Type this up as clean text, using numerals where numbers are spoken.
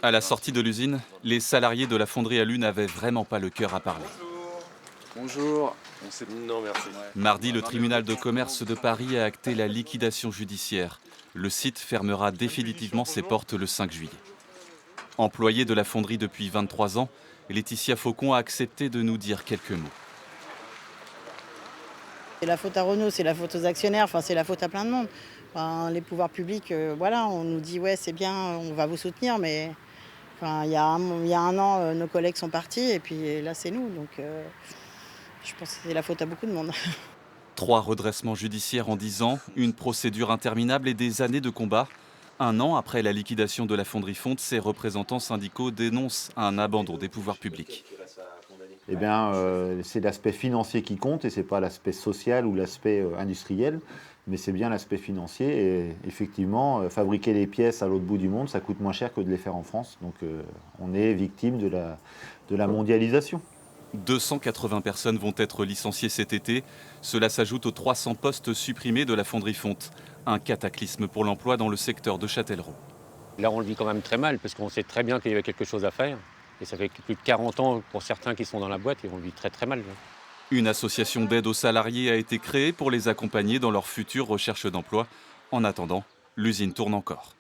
À la sortie de l'usine, les salariés de la fonderie Alu n'avaient vraiment pas le cœur à parler. Bonjour. Non, merci. Mardi, le tribunal de commerce de Paris a acté la liquidation judiciaire. Le site fermera définitivement ses portes le 5 juillet. Employée de la fonderie depuis 23 ans, Laetitia Faucon a accepté de nous dire quelques mots. C'est la faute à Renault, c'est la faute aux actionnaires, enfin c'est la faute à plein de monde. Enfin, les pouvoirs publics, voilà, on nous dit ouais c'est bien, on va vous soutenir, mais enfin, il y a un an, nos collègues sont partis et puis là c'est nous. Donc je pense que c'est la faute à beaucoup de monde. 3 redressements judiciaires en 10 ans, une procédure interminable et des années de combat. Un an après la liquidation de la fonderie Fonte, ses représentants syndicaux dénoncent un abandon des pouvoirs publics. Eh bien, c'est l'aspect financier qui compte et ce n'est pas l'aspect social ou l'aspect industriel, mais c'est bien l'aspect financier. Et effectivement, fabriquer les pièces à l'autre bout du monde, ça coûte moins cher que de les faire en France. Donc on est victime de la mondialisation. 280 personnes vont être licenciées cet été. Cela s'ajoute aux 300 postes supprimés de la fonderie Fonte. Un cataclysme pour l'emploi dans le secteur de Châtellerault. Là, on le vit quand même très mal, parce qu'on sait très bien qu'il y avait quelque chose à faire. Et ça fait plus de 40 ans pour certains qui sont dans la boîte, et on le vit très très mal. Une association d'aide aux salariés a été créée pour les accompagner dans leur future recherche d'emploi. En attendant, l'usine tourne encore.